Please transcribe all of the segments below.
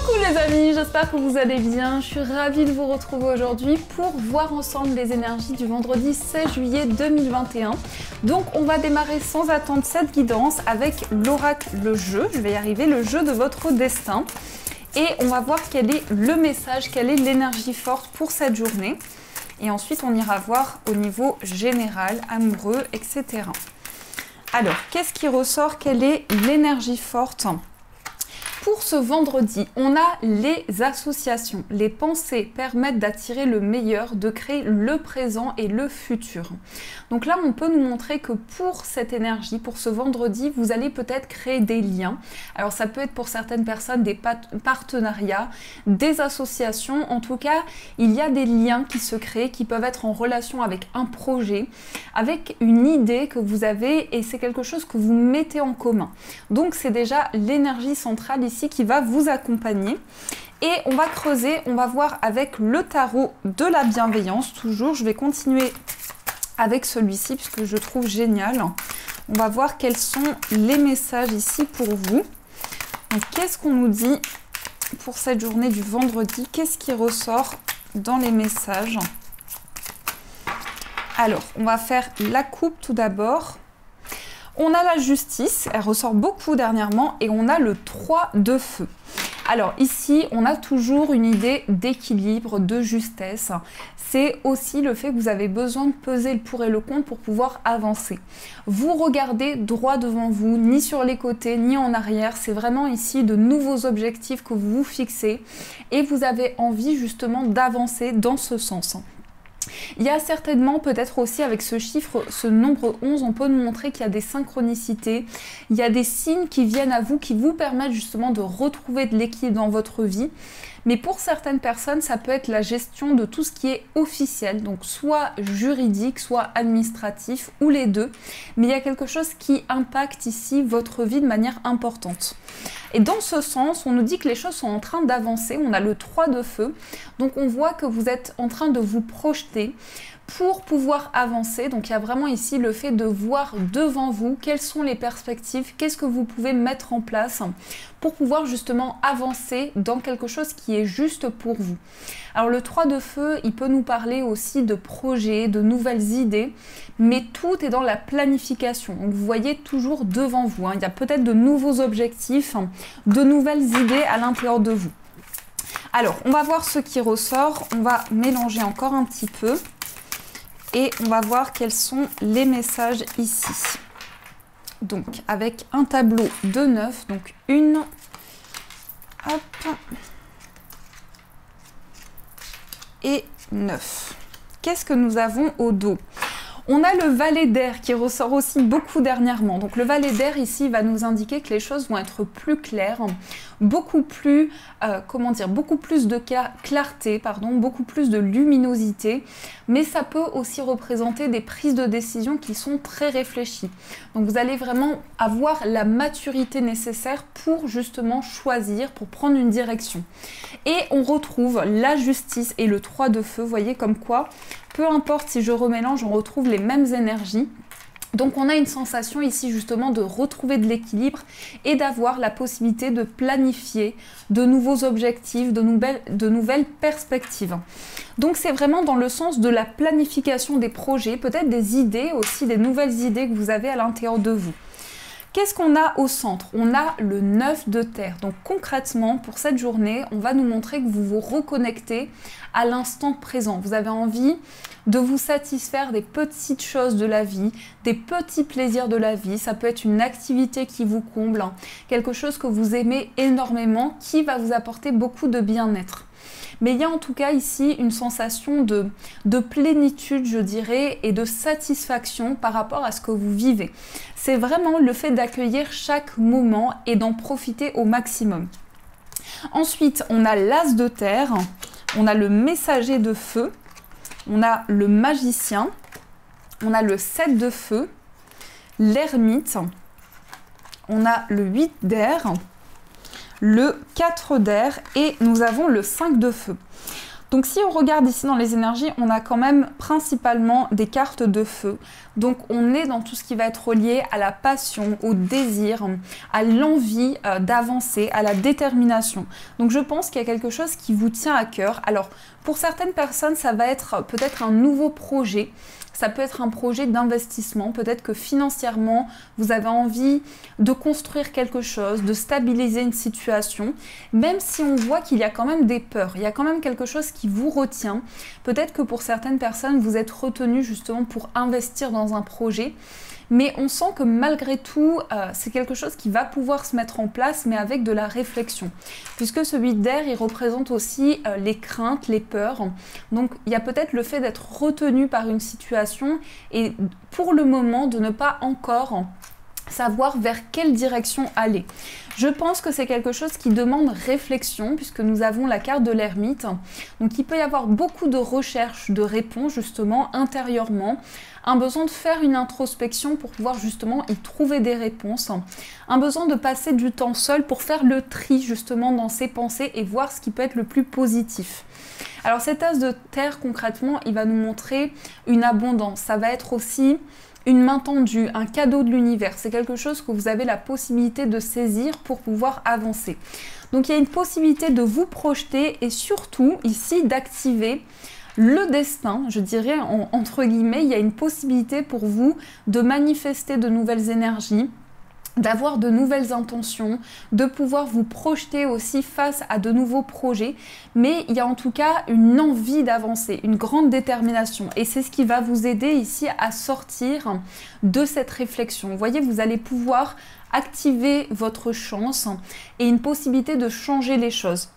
Coucou les amis, j'espère que vous allez bien. Je suis ravie de vous retrouver aujourd'hui pour voir ensemble les énergies du vendredi 16 juillet 2021. Donc on va démarrer sans attendre cette guidance avec l'oracle, le jeu, je vais y arriver, le jeu de votre destin. Et on va voir quel est le message, quelle est l'énergie forte pour cette journée. Et ensuite on ira voir au niveau général, amoureux, etc. Alors, qu'est-ce qui ressort? Quelle est l'énergie forte? Pour ce vendredi, on a les associations. Les pensées permettent d'attirer le meilleur, de créer le présent et le futur. Donc là, on peut nous montrer que pour cette énergie, pour ce vendredi, vous allez peut-être créer des liens. Alors ça peut être pour certaines personnes des partenariats, des associations. En tout cas, il y a des liens qui se créent, qui peuvent être en relation avec un projet, avec une idée que vous avez et c'est quelque chose que vous mettez en commun. Donc c'est déjà l'énergie centrale ici qui va vous accompagner. Et on va creuser, on va voir avec le tarot de la bienveillance. Toujours, je vais continuer avec celui-ci puisque je trouve génial. On va voir quels sont les messages ici pour vous. Donc qu'est-ce qu'on nous dit pour cette journée du vendredi? Qu'est-ce qui ressort dans les messages? Alors, on va faire la coupe tout d'abord. On a la justice, elle ressort beaucoup dernièrement, et on a le 3 de feu. Alors ici, on a toujours une idée d'équilibre, de justesse. C'est aussi le fait que vous avez besoin de peser le pour et le contre pour pouvoir avancer. Vous regardez droit devant vous, ni sur les côtés, ni en arrière. C'est vraiment ici de nouveaux objectifs que vous vous fixez et vous avez envie justement d'avancer dans ce sens. Il y a certainement peut-être aussi avec ce chiffre, ce nombre 11, on peut nous montrer qu'il y a des synchronicités, il y a des signes qui viennent à vous, qui vous permettent justement de retrouver de l'équilibre dans votre vie. Mais pour certaines personnes, ça peut être la gestion de tout ce qui est officiel, donc soit juridique, soit administratif, ou les deux. Mais il y a quelque chose qui impacte ici votre vie de manière importante. Et dans ce sens, on nous dit que les choses sont en train d'avancer. On a le 3 de feu, donc on voit que vous êtes en train de vous projeter pour pouvoir avancer. Donc il y a vraiment ici le fait de voir devant vous quelles sont les perspectives, qu'est-ce que vous pouvez mettre en place pour pouvoir justement avancer dans quelque chose qui est juste pour vous. Alors le 3 de feu, il peut nous parler aussi de projets, de nouvelles idées, mais tout est dans la planification. Donc vous voyez toujours devant vous, hein. Il y a peut-être de nouveaux objectifs, de nouvelles idées à l'intérieur de vous. Alors on va voir ce qui ressort, on va mélanger encore un petit peu. Et on va voir quels sont les messages ici. Donc, avec un tableau de 9, donc une, hop, et 9. Qu'est-ce que nous avons au dos? On a le valet d'air qui ressort aussi beaucoup dernièrement. Donc le valet d'air ici va nous indiquer que les choses vont être plus claires, beaucoup plus, beaucoup plus de clarté, beaucoup plus de luminosité. Mais ça peut aussi représenter des prises de décision qui sont très réfléchies. Donc vous allez vraiment avoir la maturité nécessaire pour justement choisir, pour prendre une direction. Et on retrouve la justice et le 3 de feu, vous voyez comme quoi, peu importe si je remélange, on retrouve les mêmes énergies. Donc on a une sensation ici justement de retrouver de l'équilibre et d'avoir la possibilité de planifier de nouveaux objectifs, de nouvelles perspectives. Donc c'est vraiment dans le sens de la planification des projets, peut-être des idées aussi, des nouvelles idées que vous avez à l'intérieur de vous. Qu'est-ce qu'on a au centre? On a le 9 de terre. Donc concrètement, pour cette journée, on va nous montrer que vous vous reconnectez à l'instant présent. Vous avez envie de vous satisfaire des petites choses de la vie, des petits plaisirs de la vie. Ça peut être une activité qui vous comble, quelque chose que vous aimez énormément, qui va vous apporter beaucoup de bien-être. Mais il y a en tout cas ici une sensation de plénitude, je dirais, et de satisfaction par rapport à ce que vous vivez. C'est vraiment le fait d'accueillir chaque moment et d'en profiter au maximum. Ensuite, on a l'as de terre, on a le messager de feu, on a le magicien, on a le 7 de feu, l'ermite, on a le 8 d'air, le 4 d'air et nous avons le 5 de feu. Donc si on regarde ici dans les énergies, on a quand même principalement des cartes de feu. Donc on est dans tout ce qui va être lié à la passion, au désir, à l'envie d'avancer, à la détermination. Donc je pense qu'il y a quelque chose qui vous tient à cœur. Alors pour certaines personnes, ça va être peut-être un nouveau projet. Ça peut être un projet d'investissement, peut-être que financièrement, vous avez envie de construire quelque chose, de stabiliser une situation, même si on voit qu'il y a quand même des peurs, il y a quand même quelque chose qui vous retient. Peut-être que pour certaines personnes, vous êtes retenu justement pour investir dans un projet, mais on sent que malgré tout, c'est quelque chose qui va pouvoir se mettre en place, mais avec de la réflexion. Puisque ce 8 d'air, il représente aussi les craintes, les peurs. Donc il y a peut-être le fait d'être retenu par une situation et pour le moment de ne pas encore savoir vers quelle direction aller. Je pense que c'est quelque chose qui demande réflexion puisque nous avons la carte de l'ermite. Donc il peut y avoir beaucoup de recherches, de réponses justement intérieurement, un besoin de faire une introspection pour pouvoir justement y trouver des réponses, un besoin de passer du temps seul pour faire le tri justement dans ses pensées et voir ce qui peut être le plus positif. Alors cet as de terre concrètement, il va nous montrer une abondance, ça va être aussi une main tendue, un cadeau de l'univers. C'est quelque chose que vous avez la possibilité de saisir pour pouvoir avancer. Donc il y a une possibilité de vous projeter et surtout ici d'activer le destin, je dirais entre guillemets, il y a une possibilité pour vous de manifester de nouvelles énergies, d'avoir de nouvelles intentions, de pouvoir vous projeter aussi face à de nouveaux projets, mais il y a en tout cas une envie d'avancer, une grande détermination et c'est ce qui va vous aider ici à sortir de cette réflexion. Vous voyez, vous allez pouvoir activer votre chance et une possibilité de changer les choses.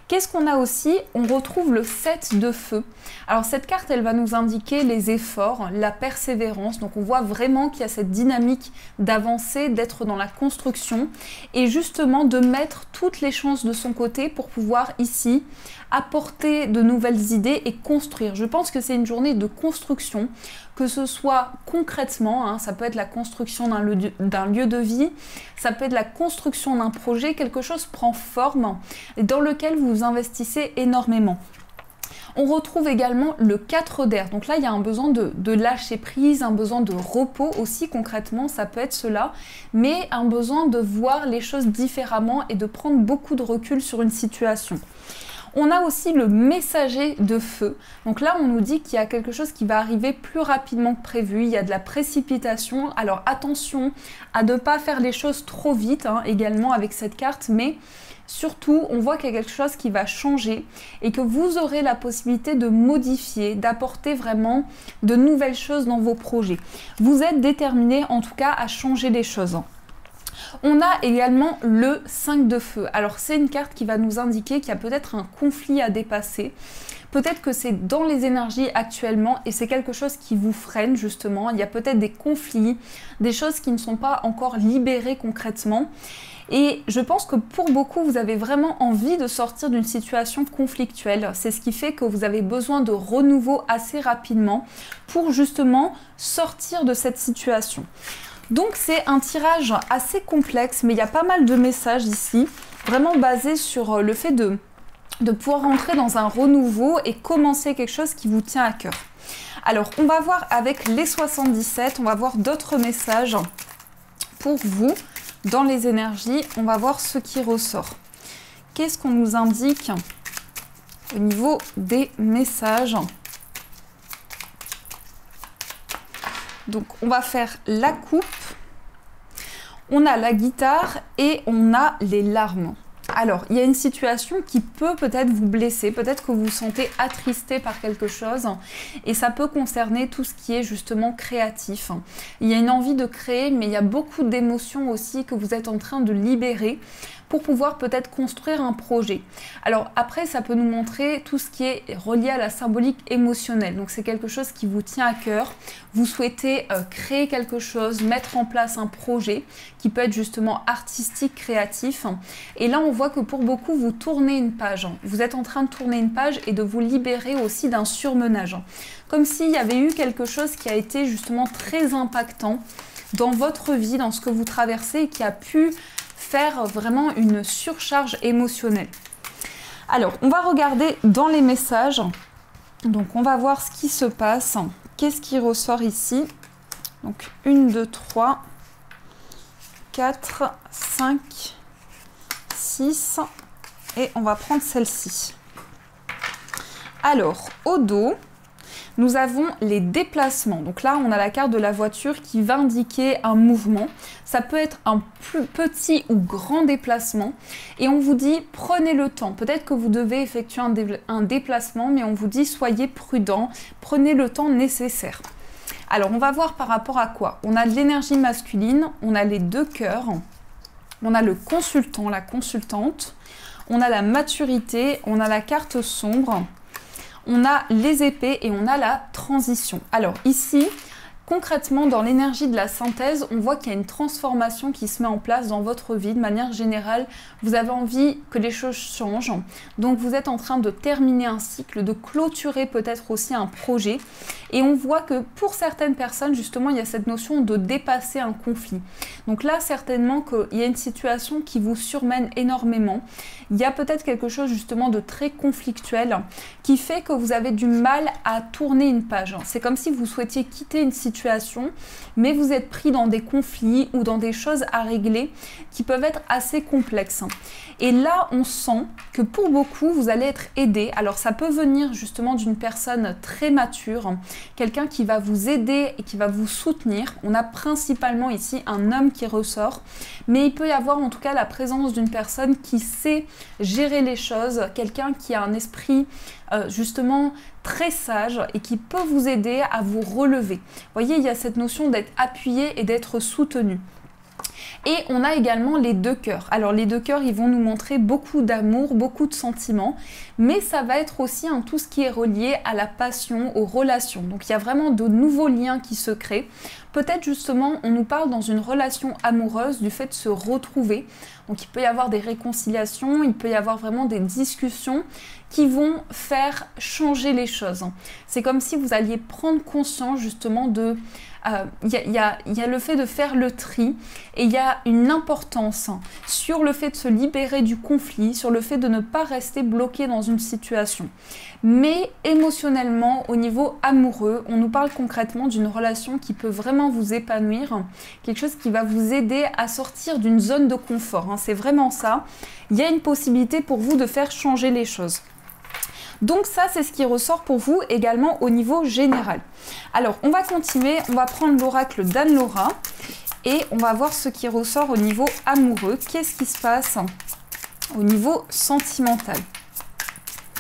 Qu'est-ce qu'on a aussi? On retrouve le 7 de feu. Alors cette carte, elle va nous indiquer les efforts, la persévérance. Donc on voit vraiment qu'il y a cette dynamique d'avancer, d'être dans la construction et justement de mettre toutes les chances de son côté pour pouvoir ici apporter de nouvelles idées et construire. Je pense que c'est une journée de construction, que ce soit concrètement, ça peut être la construction d'un lieu de vie, ça peut être la construction d'un projet, quelque chose prend forme dans lequel vous investissez énormément. On retrouve également le 4 d'air. Donc là, il y a un besoin de lâcher prise, un besoin de repos aussi concrètement, ça peut être cela, mais un besoin de voir les choses différemment et de prendre beaucoup de recul sur une situation. On a aussi le messager de feu. Donc là, on nous dit qu'il y a quelque chose qui va arriver plus rapidement que prévu. Il y a de la précipitation. Alors attention à ne pas faire les choses trop vite également avec cette carte, mais surtout, on voit qu'il y a quelque chose qui va changer et que vous aurez la possibilité de modifier, d'apporter vraiment de nouvelles choses dans vos projets. Vous êtes déterminé en tout cas à changer les choses. On a également le 5 de feu. Alors c'est une carte qui va nous indiquer qu'il y a peut-être un conflit à dépasser. Peut-être que c'est dans les énergies actuellement et c'est quelque chose qui vous freine justement. Il y a peut-être des conflits, des choses qui ne sont pas encore libérées concrètement. Et je pense que pour beaucoup, vous avez vraiment envie de sortir d'une situation conflictuelle. C'est ce qui fait que vous avez besoin de renouveau assez rapidement pour justement sortir de cette situation. Donc c'est un tirage assez complexe, mais il y a pas mal de messages ici, vraiment basés sur le fait de pouvoir entrer dans un renouveau et commencer quelque chose qui vous tient à cœur. Alors on va voir avec les 77, on va voir d'autres messages pour vous dans les énergies. On va voir ce qui ressort. Qu'est-ce qu'on nous indique au niveau des messages ? Donc on va faire la coupe, on a la guitare et on a les larmes. Alors, il y a une situation qui peut peut-être vous blesser, peut-être que vous vous sentez attristé par quelque chose et ça peut concerner tout ce qui est justement créatif. Il y a une envie de créer, mais il y a beaucoup d'émotions aussi que vous êtes en train de libérer pour pouvoir peut-être construire un projet. Alors après, ça peut nous montrer tout ce qui est relié à la symbolique émotionnelle. Donc c'est quelque chose qui vous tient à cœur. Vous souhaitez créer quelque chose, mettre en place un projet qui peut être justement artistique, créatif. Et là, on voit que pour beaucoup, vous tournez une page. Vous êtes en train de tourner une page et de vous libérer aussi d'un surmenage. Comme s'il y avait eu quelque chose qui a été justement très impactant dans votre vie, dans ce que vous traversez et qui a pu faire vraiment une surcharge émotionnelle. Alors, on va regarder dans les messages. Donc, on va voir ce qui se passe. Qu'est-ce qui ressort ici Donc 1, 2, 3, 4, 5, 6 et on va prendre celle-ci. Alors, au dos, nous avons les déplacements. Donc là, on a la carte de la voiture qui va indiquer un mouvement. Ça peut être un plus petit ou grand déplacement. Et on vous dit, prenez le temps. Peut-être que vous devez effectuer un déplacement, mais on vous dit, soyez prudent, prenez le temps nécessaire. Alors, on va voir par rapport à quoi. On a de l'énergie masculine, on a les 2 cœurs, on a le consultant, la consultante, on a la maturité, on a la carte sombre, on a les épées et on a la transition. Alors ici, concrètement, dans l'énergie de la synthèse, on voit qu'il y a une transformation qui se met en place dans votre vie. De manière générale, vous avez envie que les choses changent. Donc vous êtes en train de terminer un cycle, de clôturer peut-être aussi un projet. Et on voit que pour certaines personnes, justement, il y a cette notion de dépasser un conflit. Donc là, certainement qu'il y a une situation qui vous surmène énormément. Il y a peut-être quelque chose justement de très conflictuel qui fait que vous avez du mal à tourner une page. C'est comme si vous souhaitiez quitter une situation, mais vous êtes pris dans des conflits ou dans des choses à régler qui peuvent être assez complexes. Et là, on sent que pour beaucoup, vous allez être aidé. Alors ça peut venir justement d'une personne très mature, quelqu'un qui va vous aider et qui va vous soutenir. On a principalement ici un homme qui ressort, mais il peut y avoir en tout cas la présence d'une personne qui sait gérer les choses, quelqu'un qui a un esprit justement très sage et qui peut vous aider à vous relever. Vous voyez, il y a cette notion d'être appuyé et d'être soutenu. Et on a également les 2 cœurs. Alors les 2 cœurs, ils vont nous montrer beaucoup d'amour, beaucoup de sentiments, mais ça va être aussi tout ce qui est relié à la passion, aux relations. Donc il y a vraiment de nouveaux liens qui se créent. Peut-être justement, on nous parle dans une relation amoureuse du fait de se retrouver. Donc il peut y avoir des réconciliations, il peut y avoir vraiment des discussions qui vont faire changer les choses. C'est comme si vous alliez prendre conscience justement de... Il y a le fait de faire le tri et il y a une importance sur le fait de se libérer du conflit, sur le fait de ne pas rester bloqué dans une situation. Mais émotionnellement, au niveau amoureux, on nous parle concrètement d'une relation qui peut vraiment vous épanouir, quelque chose qui va vous aider à sortir d'une zone de confort. C'est vraiment ça. Il y a une possibilité pour vous de faire changer les choses. Donc ça, c'est ce qui ressort pour vous également au niveau général. Alors, on va continuer, on va prendre l'oracle d'Anne-Laura et on va voir ce qui ressort au niveau amoureux. Qu'est-ce qui se passe au niveau sentimental?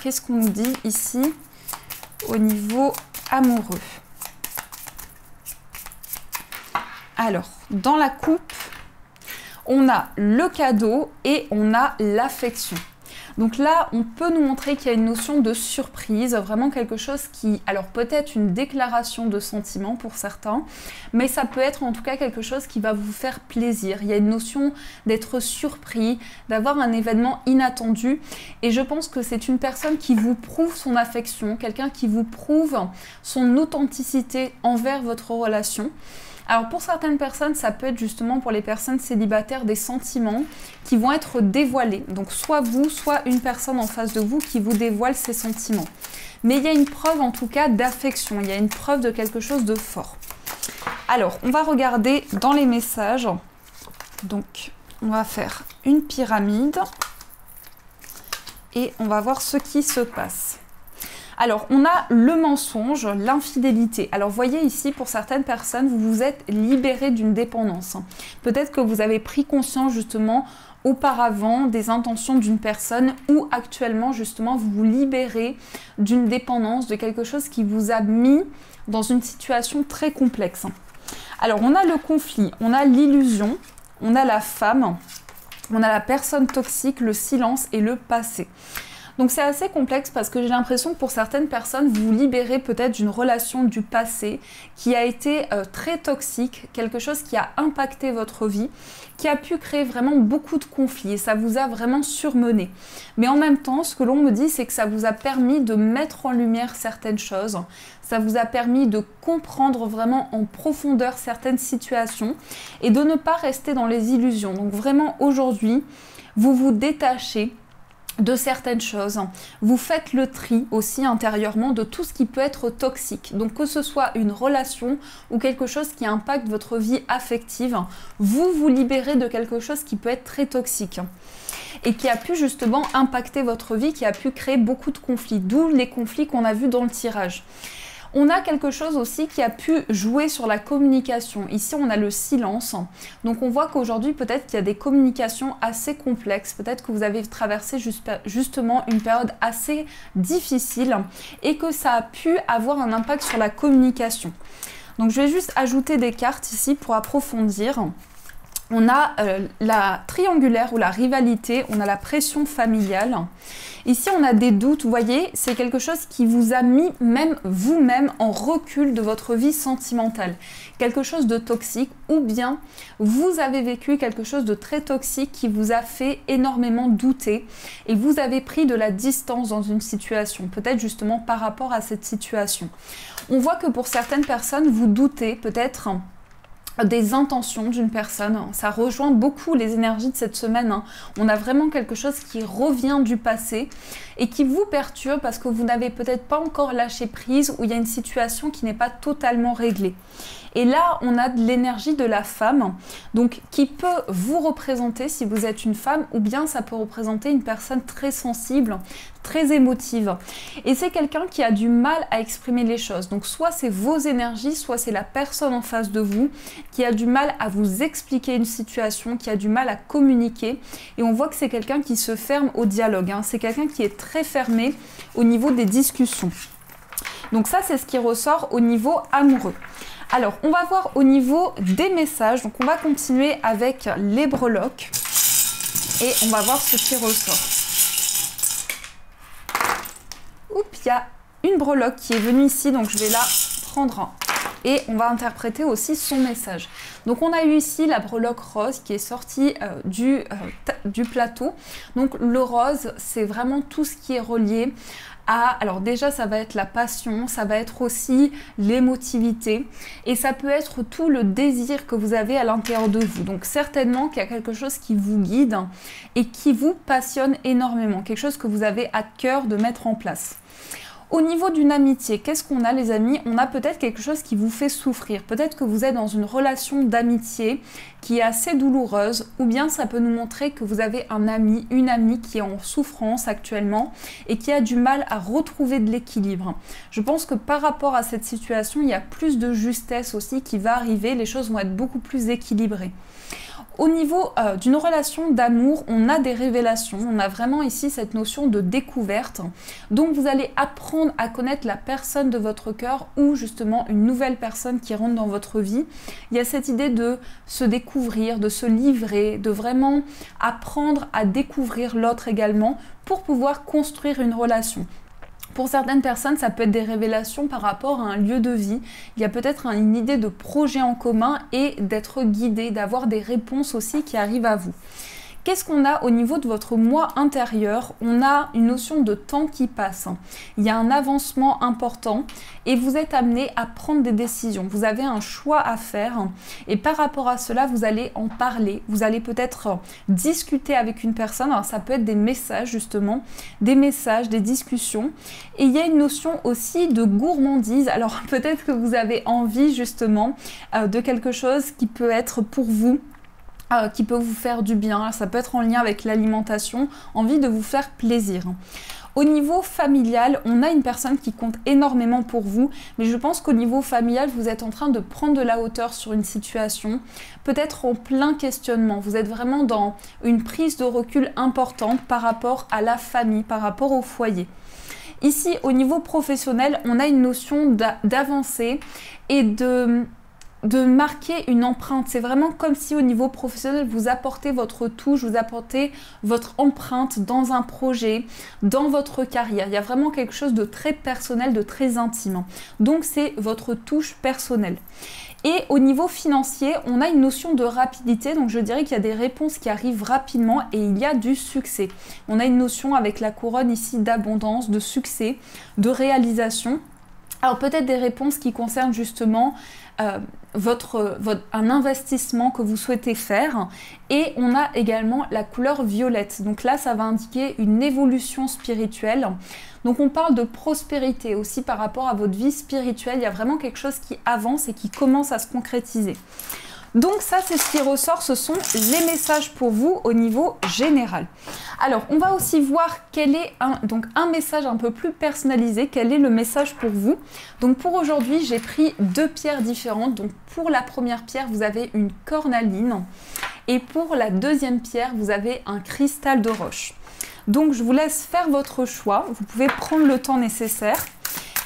Qu'est-ce qu'on nous dit ici au niveau amoureux? Alors, dans la coupe, on a le cadeau et on a l'affection. Donc là, on peut nous montrer qu'il y a une notion de surprise, vraiment quelque chose qui, alors peut-être une déclaration de sentiment pour certains, mais ça peut être en tout cas quelque chose qui va vous faire plaisir. Il y a une notion d'être surpris, d'avoir un événement inattendu, et je pense que c'est une personne qui vous prouve son affection, quelqu'un qui vous prouve son authenticité envers votre relation. Alors pour certaines personnes, ça peut être justement pour les personnes célibataires des sentiments qui vont être dévoilés. Donc soit vous, soit une personne en face de vous qui vous dévoile ses sentiments. Mais il y a une preuve en tout cas d'affection, il y a une preuve de quelque chose de fort. Alors on va regarder dans les messages. Donc on va faire une pyramide et on va voir ce qui se passe. Alors, on a le mensonge, l'infidélité. Alors, voyez ici, pour certaines personnes, vous vous êtes libéré d'une dépendance. Peut-être que vous avez pris conscience, justement, auparavant des intentions d'une personne ou actuellement, justement, vous vous libérez d'une dépendance, de quelque chose qui vous a mis dans une situation très complexe. Alors, on a le conflit, on a l'illusion, on a la femme, on a la personne toxique, le silence et le passé. Donc c'est assez complexe parce que j'ai l'impression que pour certaines personnes, vous vous libérez peut-être d'une relation du passé qui a été très toxique, quelque chose qui a impacté votre vie, qui a pu créer vraiment beaucoup de conflits et ça vous a vraiment surmené. Mais en même temps, ce que l'on me dit, c'est que ça vous a permis de mettre en lumière certaines choses, ça vous a permis de comprendre vraiment en profondeur certaines situations et de ne pas rester dans les illusions. Donc vraiment aujourd'hui, vous vous détachez de certaines choses. Vous faites le tri aussi intérieurement de tout ce qui peut être toxique. Donc que ce soit une relation ou quelque chose qui impacte votre vie affective, vous vous libérez de quelque chose qui peut être très toxique et qui a pu justement impacter votre vie, qui a pu créer beaucoup de conflits, d'où les conflits qu'on a vus dans le tirage. On a quelque chose aussi qui a pu jouer sur la communication. Ici, on a le silence. Donc, on voit qu'aujourd'hui, peut-être qu'il y a des communications assez complexes. Peut-être que vous avez traversé justement une période assez difficile et que ça a pu avoir un impact sur la communication. Donc, je vais juste ajouter des cartes ici pour approfondir. On a la triangulaire ou la rivalité, on a la pression familiale. Ici, on a des doutes, vous voyez, c'est quelque chose qui vous a mis même vous-même en recul de votre vie sentimentale. Quelque chose de toxique ou bien vous avez vécu quelque chose de très toxique qui vous a fait énormément douter et vous avez pris de la distance dans une situation, peut-être justement par rapport à cette situation. On voit que pour certaines personnes, vous doutez peut-être des intentions d'une personne. Ça rejoint beaucoup les énergies de cette semaine. On a vraiment quelque chose qui revient du passé et qui vous perturbe parce que vous n'avez peut-être pas encore lâché prise ou il y a une situation qui n'est pas totalement réglée. Et là, on a de l'énergie de la femme, donc qui peut vous représenter si vous êtes une femme, ou bien ça peut représenter une personne très sensible, très émotive. Et c'est quelqu'un qui a du mal à exprimer les choses. Donc soit c'est vos énergies, soit c'est la personne en face de vous qui a du mal à vous expliquer une situation, qui a du mal à communiquer. Et on voit que c'est quelqu'un qui se ferme au dialogue. C'est quelqu'un qui est très fermé au niveau des discussions. Donc ça, c'est ce qui ressort au niveau amoureux. Alors, on va voir au niveau des messages. Donc, on va continuer avec les breloques et on va voir ce qui ressort. Oups, il y a une breloque qui est venue ici, donc je vais la prendre et on va interpréter aussi son message. Donc, on a eu ici la breloque rose qui est sortie du plateau. Donc, le rose, c'est vraiment tout ce qui est relié alors déjà ça va être la passion, ça va être aussi l'émotivité et ça peut être tout le désir que vous avez à l'intérieur de vous. Donc certainement qu'il y a quelque chose qui vous guide et qui vous passionne énormément, quelque chose que vous avez à cœur de mettre en place. Au niveau d'une amitié, qu'est-ce qu'on a les amis? On a peut-être quelque chose qui vous fait souffrir. Peut-être que vous êtes dans une relation d'amitié qui est assez douloureuse ou bien ça peut nous montrer que vous avez un ami, une amie qui est en souffrance actuellement et qui a du mal à retrouver de l'équilibre. Je pense que par rapport à cette situation, il y a plus de justesse aussi qui va arriver, les choses vont être beaucoup plus équilibrées. Au niveau d'une relation d'amour, on a des révélations, on a vraiment ici cette notion de découverte. Donc vous allez apprendre à connaître la personne de votre cœur ou justement une nouvelle personne qui rentre dans votre vie. Il y a cette idée de se découvrir, de se livrer, de vraiment apprendre à découvrir l'autre également pour pouvoir construire une relation. Pour certaines personnes, ça peut être des révélations par rapport à un lieu de vie. Il y a peut-être une idée de projet en commun et d'être guidé, d'avoir des réponses aussi qui arrivent à vous. Qu'est-ce qu'on a au niveau de votre moi intérieur? On a une notion de temps qui passe. Il y a un avancement important et vous êtes amené à prendre des décisions. Vous avez un choix à faire et par rapport à cela, vous allez en parler. Vous allez peut-être discuter avec une personne. Alors ça peut être des messages justement, des messages, des discussions. Et il y a une notion aussi de gourmandise. Alors peut-être que vous avez envie justement de quelque chose qui peut être pour vous, qui peut vous faire du bien, ça peut être en lien avec l'alimentation, envie de vous faire plaisir. Au niveau familial, on a une personne qui compte énormément pour vous, mais je pense qu'au niveau familial, vous êtes en train de prendre de la hauteur sur une situation, peut-être en plein questionnement. Vous êtes vraiment dans une prise de recul importante par rapport à la famille, par rapport au foyer. Ici, au niveau professionnel, on a une notion d'avancée et de marquer une empreinte. C'est vraiment comme si au niveau professionnel, vous apportez votre touche, vous apportez votre empreinte dans un projet, dans votre carrière. Il y a vraiment quelque chose de très personnel, de très intime. Donc c'est votre touche personnelle. Et au niveau financier, on a une notion de rapidité, donc je dirais qu'il y a des réponses qui arrivent rapidement et il y a du succès. On a une notion avec la couronne ici d'abondance, de succès, de réalisation. Alors peut-être des réponses qui concernent justement un investissement que vous souhaitez faire. Et on a également la couleur violette. Donc là, ça va indiquer une évolution spirituelle. Donc on parle de prospérité aussi par rapport à votre vie spirituelle. Il y a vraiment quelque chose qui avance et qui commence à se concrétiser. Donc ça, c'est ce qui ressort, ce sont les messages pour vous au niveau général. Alors, on va aussi voir quel est un message un peu plus personnalisé, quel est le message pour vous. Donc pour aujourd'hui, j'ai pris 2 pierres différentes. Donc pour la première pierre, vous avez une cornaline et pour la deuxième pierre, vous avez un cristal de roche. Donc je vous laisse faire votre choix, vous pouvez prendre le temps nécessaire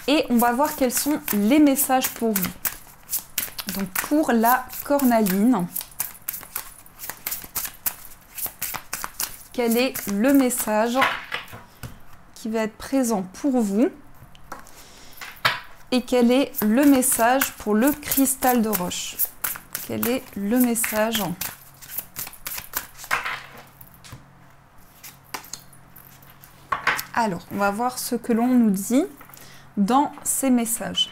et on va voir quels sont les messages pour vous. Donc pour la cornaline, quel est le message qui va être présent pour vous et quel est le message pour le cristal de roche? Quel est le message? Alors, on va voir ce que l'on nous dit dans ces messages.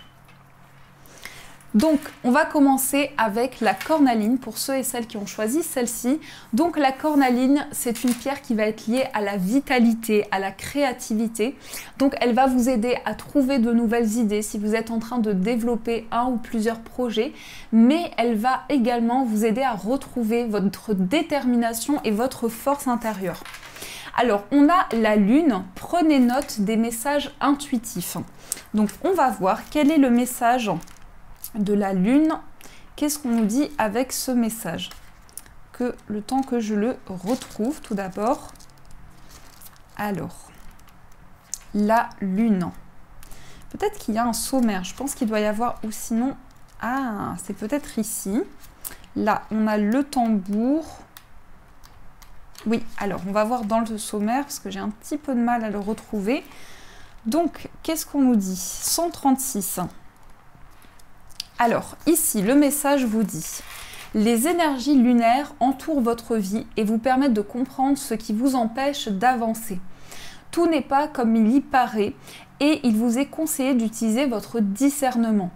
Donc, on va commencer avec la cornaline pour ceux et celles qui ont choisi celle-ci. Donc, la cornaline, c'est une pierre qui va être liée à la vitalité, à la créativité. Donc, elle va vous aider à trouver de nouvelles idées si vous êtes en train de développer un ou plusieurs projets. Mais elle va également vous aider à retrouver votre détermination et votre force intérieure. Alors, on a la lune. Prenez note des messages intuitifs. Donc, on va voir quel est le message de la lune. Qu'est-ce qu'on nous dit avec ce message? Que le temps que je le retrouve tout d'abord. Alors, la lune. Peut-être qu'il y a un sommaire. Je pense qu'il doit y avoir, ou sinon, ah, c'est peut-être ici. Là, on a le tambour. Oui, alors on va voir dans le sommaire parce que j'ai un petit peu de mal à le retrouver. Donc, qu'est-ce qu'on nous dit? 136. Alors, ici, le message vous dit « Les énergies lunaires entourent votre vie et vous permettent de comprendre ce qui vous empêche d'avancer. Tout n'est pas comme il y paraît et il vous est conseillé d'utiliser votre discernement.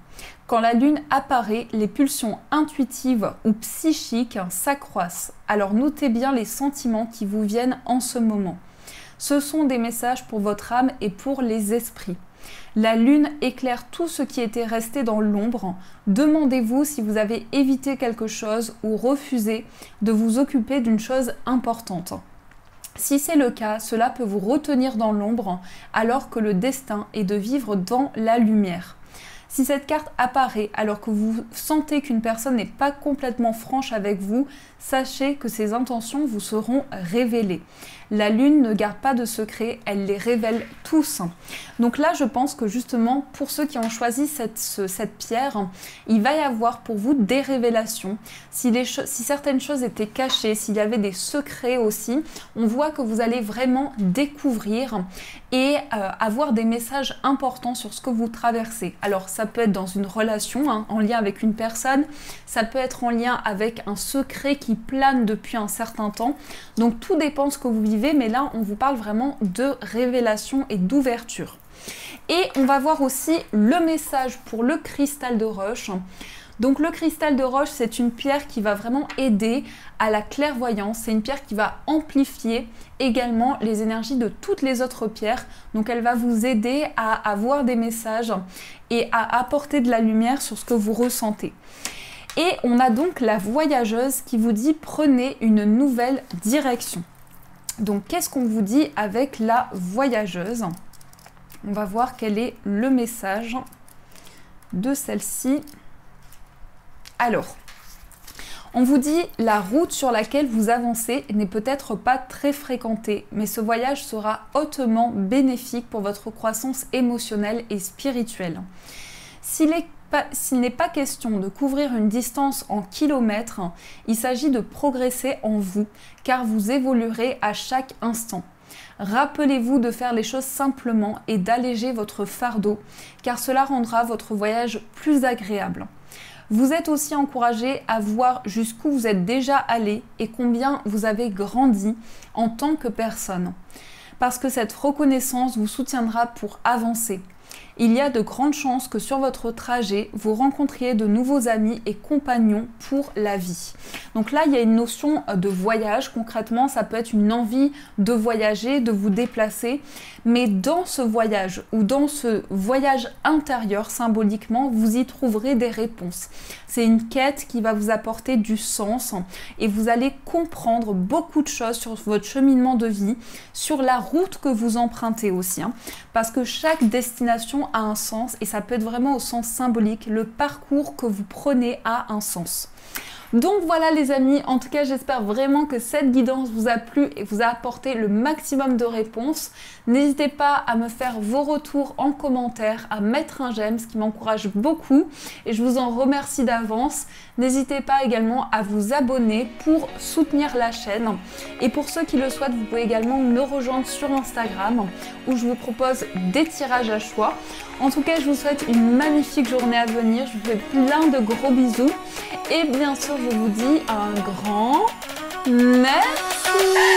Quand la lune apparaît, les pulsions intuitives ou psychiques s'accroissent. Alors notez bien les sentiments qui vous viennent en ce moment. Ce sont des messages pour votre âme et pour les esprits. La lune éclaire tout ce qui était resté dans l'ombre. Demandez-vous si vous avez évité quelque chose ou refusé de vous occuper d'une chose importante. Si c'est le cas, cela peut vous retenir dans l'ombre alors que le destin est de vivre dans la lumière. Si cette carte apparaît alors que vous sentez qu'une personne n'est pas complètement franche avec vous, sachez que ses intentions vous seront révélées. La lune ne garde pas de secrets, elle les révèle tous. Donc là, je pense que justement, pour ceux qui ont choisi cette pierre, il va y avoir pour vous des révélations. Si certaines choses étaient cachées, s'il y avait des secrets aussi, on voit que vous allez vraiment découvrir et avoir des messages importants sur ce que vous traversez. Alors, ça peut être dans une relation, en lien avec une personne, ça peut être en lien avec un secret qui plane depuis un certain temps. Donc, tout dépend de ce que vous vivez, mais là, on vous parle vraiment de révélation et d'ouverture. Et on va voir aussi le message pour le cristal de roche. Donc le cristal de roche, c'est une pierre qui va vraiment aider à la clairvoyance. C'est une pierre qui va amplifier également les énergies de toutes les autres pierres. Donc elle va vous aider à avoir des messages et à apporter de la lumière sur ce que vous ressentez. Et on a donc la voyageuse qui vous dit prenez une nouvelle direction. Donc qu'est-ce qu'on vous dit avec la voyageuse? On va voir quel est le message de celle-ci. Alors, on vous dit la route sur laquelle vous avancez n'est peut-être pas très fréquentée, mais ce voyage sera hautement bénéfique pour votre croissance émotionnelle et spirituelle. S'il n'est pas question de couvrir une distance en kilomètres, il s'agit de progresser en vous, car vous évoluerez à chaque instant. Rappelez-vous de faire les choses simplement et d'alléger votre fardeau, car cela rendra votre voyage plus agréable. Vous êtes aussi encouragé à voir jusqu'où vous êtes déjà allé et combien vous avez grandi en tant que personne, parce que cette reconnaissance vous soutiendra pour avancer. Il y a de grandes chances que sur votre trajet, vous rencontriez de nouveaux amis et compagnons pour la vie. Donc là, il y a une notion de voyage. Concrètement, ça peut être une envie de voyager, de vous déplacer. Mais dans ce voyage ou dans ce voyage intérieur, symboliquement, vous y trouverez des réponses. C'est une quête qui va vous apporter du sens et vous allez comprendre beaucoup de choses sur votre cheminement de vie, sur la route que vous empruntez aussi. Parce que chaque destination a un sens et ça peut être vraiment au sens symbolique. Le parcours que vous prenez a un sens. Donc voilà les amis, en tout cas j'espère vraiment que cette guidance vous a plu et vous a apporté le maximum de réponses. N'hésitez pas à me faire vos retours en commentaire, à mettre un j'aime, ce qui m'encourage beaucoup et je vous en remercie d'avance. N'hésitez pas également à vous abonner pour soutenir la chaîne. Et pour ceux qui le souhaitent, vous pouvez également me rejoindre sur Instagram où je vous propose des tirages à choix. En tout cas, je vous souhaite une magnifique journée à venir. Je vous fais plein de gros bisous. Et bien sûr, je vous dis un grand merci.